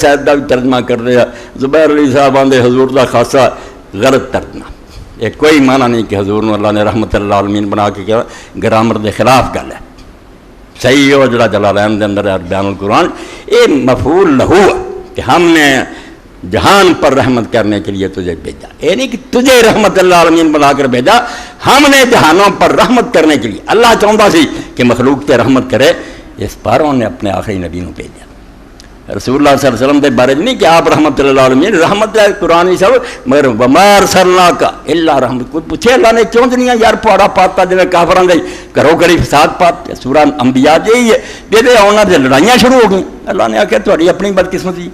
صاحب کا بھی ترجمہ کر رہا زبیر علی صاحب آدھے حضور کا خاصا غلط ترجمہ، یہ کوئی معنی نہیں کہ حضور نے اللہ نے رحمت اللہ عالمین بنا کے کیا، گرامر دے خلاف گل ہے۔ صحیح ہو جڑا جلالین دے اندر بیان القرآن، یہ مفعول لہو ہے کہ ہم نے جہان پر رحمت کرنے کے لیے تجھے بھیجا، یہ نہیں کہ تجھے رحمت اللہ عالمین بنا کر بھیجا، ہم نے جہانوں پر رحمت کرنے کے لیے۔ اللہ چاہتا سی کہ مخلوق تے رحمت کرے، اس پر انہوں نے اپنے آخری نبی کو بھیجا۔ رسول اللہ صلی اللہ علیہ وسلم کے بارے نہیں کہ آپ رحمت اللہ عالمین، رحمت ہے قرآن سب، مگر وما ارسلناک الا رحمت۔ کوئی پوچھے اللہ نے کیوں دنیا یار پہاڑا پاتا جی کافراں دے گھروں گھری فساد پاتے، سورہ انبیاء یہی ہے، یہ انہوں نے لڑائیاں شروع ہو گئیں۔ اللہ نے آخیا تھوڑی اپنی بدقسمتی،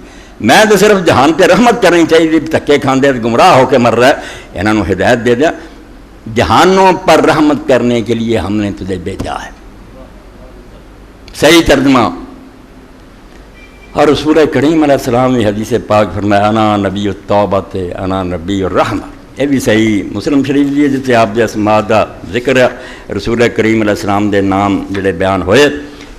میں تو صرف جہان پہ رحمت کرنی چاہیے، دھکے کھاندے گمراہ ہو کے مر رہا ہے، انہوں نے ہدایت دے دیا، جہانوں پر رحمت کرنے کے لیے ہم نے تجھے بھیجا ہے۔ صحیح ترجمہ۔ اور رسول کریم علیہ السلام نے حدیث پاک فرمایا انا نبی التوبۃ انا نبی الرحمہ، یہ بھی صحیح مسلم شریف دی ہے، جس سے آپ دے اسماء دا ذکر ہے، رسول کریم علیہ السلام دے نام جڑے بیان ہوئے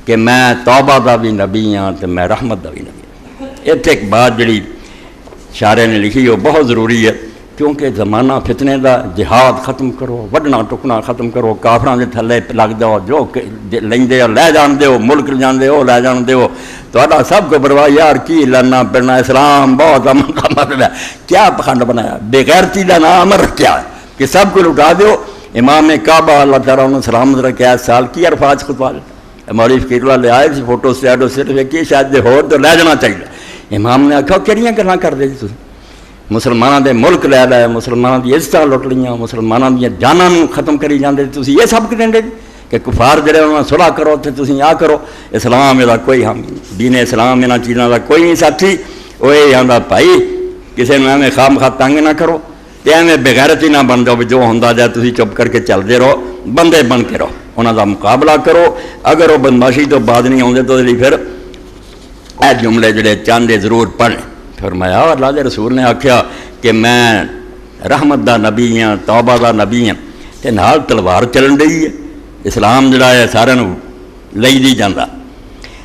کہ میں توبہ دا بھی نبی ہاں تے میں رحمت دا بھی نبی ہاں۔ اتنے ایک بات جڑی شاعر نے لکھی وہ بہت ضروری ہے، کیونکہ زمانہ فتنے دا، جہاد ختم کرو، وڈنا ٹکنا ختم کرو، کافراں دے تھلے لگ جاؤ، جو لیندے ہو لے جان دیو، ملک جاندے ہو لے جان دیو، تو سب کو پرواہ یار کی لڑنا پڑنا، اسلام بہت امن کا مطلب ہے، کیا پخنڈ بنایا، بے غیرتی کا نام امر کیا ہے کہ سب کو لٹا دیو۔ امام کعبہ اللہ تعالیٰ انہوں نے سلامت رکھا، سال کی عرفات خطبہ مولوی فقیر اللہ لے آئے فوٹو سٹیٹو صرف کی شاید جو ہو تو لے جانا چاہیے۔ امام نے آخیا کہڑیاں گلاں کر دے جی، مسلمانوں دے ملک لے لے، مسلمانوں دی عزتاں لٹ لیاں، مسلمانوں دی جاناں ختم کری جاندے، تسی یہ سب دیں دے کہ کفار جڑے انہوں نے صلح کرو تو تسی آ کرو۔ اسلام یہ کوئی ہم دین اسلام یہاں چیزوں کا کوئی نہیں ساتھی، وہ یہ آتا بھائی کسی نے ایویں خام خواہ تنگ نہ کرو، تو ایویں بغیرتی نہ بن جاؤ بھی جو ہوں جائے تسی چپ کر کے چلتے رہو، بندے بن کے رہو، انہوں کا مقابلہ کرو۔ اگر وہ بدماشی تو بعد نہیں آتے تو پھر اے جملے جڑے چاہتے ضرور پڑھیں۔ فرمایا اللہ دے رسول نے آخیا کہ میں رحمت دا نبی ہاں، توبہ دا نبی ہاں، تے نال تلوار چلن رہی ہے، اسلام جڑا ہے سارے لئی دی جاندہ۔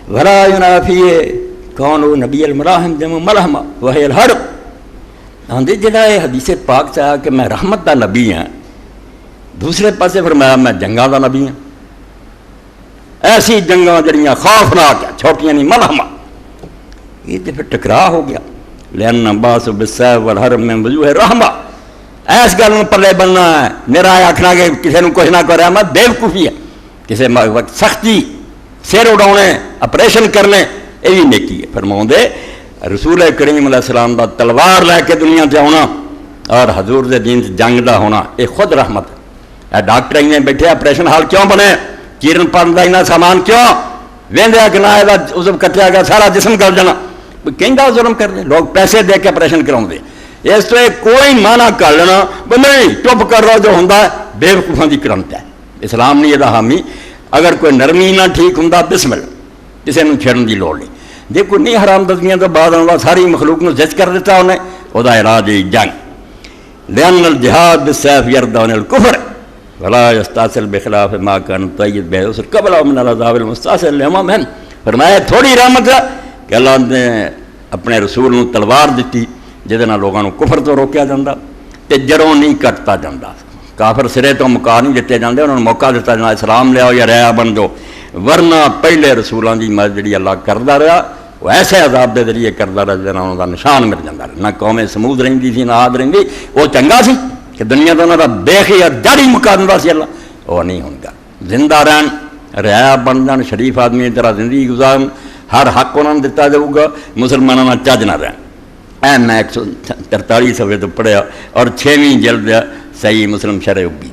ولا ینافیہ کون نبی المراحم جم ملحمہ وہی الحرب، آندے جڑا ہے حدیث پاک چاہا کہ میں رحمت دا نبی ہاں، دوسرے پاسے فرمایا میں جنگاں دا نبی ہاں، ایسی جنگاں جڑیاں خوفناک ہیں، چھوٹیاں نہیں، ملحمہ۔ یہ تو پھر ٹکراہ ہو گیا، لأن باس بالسیف والحرب من وجوہ رحمہ، ایس گل میں پلے بننا ہے، میرا آکھنا کہ کسی نے کچھ نہ کرے میں بیوقوفی ہے، کسی وقت سختی سر اڑاؤنے آپریشن کرنے یہ بھی نیکی ہے۔ فرماؤں دے رسول کریم علیہ السلام دا تلوار لے کے دنیا سے آنا اور حضور دے دین جنگ دا ہونا یہ خود رحمت ہے۔ ڈاکٹر اینے بیٹھے آپریشن حال کیوں بنے، چیرن پڑن دا اینا سامان کیوں ویندیا کہ نہ یہ عضو کٹیا گیا سارا جسم گل جانا، کہیں ظلم کر دیں، لوگ پیسے دے کے آپریشن کراؤں دے، اس تو کوئی معنی کر لینا نہیں چپ کر رہا جو ہوں بے وقوفاں دی کرامت ہے۔ اسلام نے یہ حامی اگر کوئی نرمی نہ ٹھیک ہوں بسم اللہ، کسی نے چھیڑن دی لوڑ نہیں۔ دیکھو نہیں حرام دزیاں تو بعد اللہ ساری مخلوق نے زج کر دیتا انہیں، وہ علاج جنگ۔ لأن الجہاد بالسیف یرد عن الکفر ولا یستاصل بخلاف ما کان طید بہ اسر قبل من العذاب المستاصل لما من۔ فرمایا تھوڑی رحمت ہے کہ اللہ نے اپنے رسول نے تلوار دیتی جہدے نال لوگوں کفر تو روکیا جاتا تے جڑوں نہیں کٹتا جاتا، کافر سرے تو مکا نہیں دیتے جاندے، انہوں نے موقع دیتا جاتا اسلام لے آؤ یا رہا بن جو، ورنہ پہلے رسولوں کی مدد جڑی اللہ کرتا رہا وہ ایسے عذاب دے ذریعے کرتا رہا جہاں انہوں کا نشان مل جاتا رہا، نہ قوم سمود رہی سی نہ عاد رہی، وہ چنگا سی کہ دنیا تو انہوں کا بیخی اور جڑی مکا دیتا سی اللہ، وہ نہیں ہوگا زندہ رہن، رہا بن جان، شریف آدمی طرح زندگی گزارن، ہر حق انہوں نے دیتا جاؤ گا، مسلمانوں نے چج نہ رہن۔ میں 143 صفحے تو پڑھیا اور 6ویں جلد صحیح مسلم شرح ابی